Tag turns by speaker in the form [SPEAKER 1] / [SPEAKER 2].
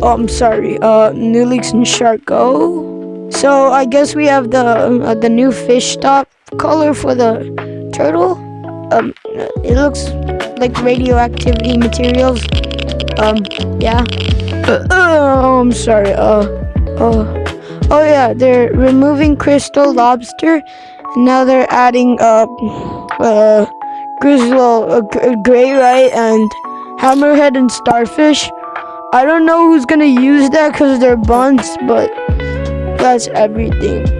[SPEAKER 1] Oh, I'm sorry. New leaks and sharko. So I guess we have the new fish stop color for the turtle. It looks like radioactivity materials. Yeah. I'm sorry. Oh yeah, they're removing crystal lobster, and now they're adding gray, right, and hammerhead and starfish. I don't know who's gonna use that because they're buns, but that's everything.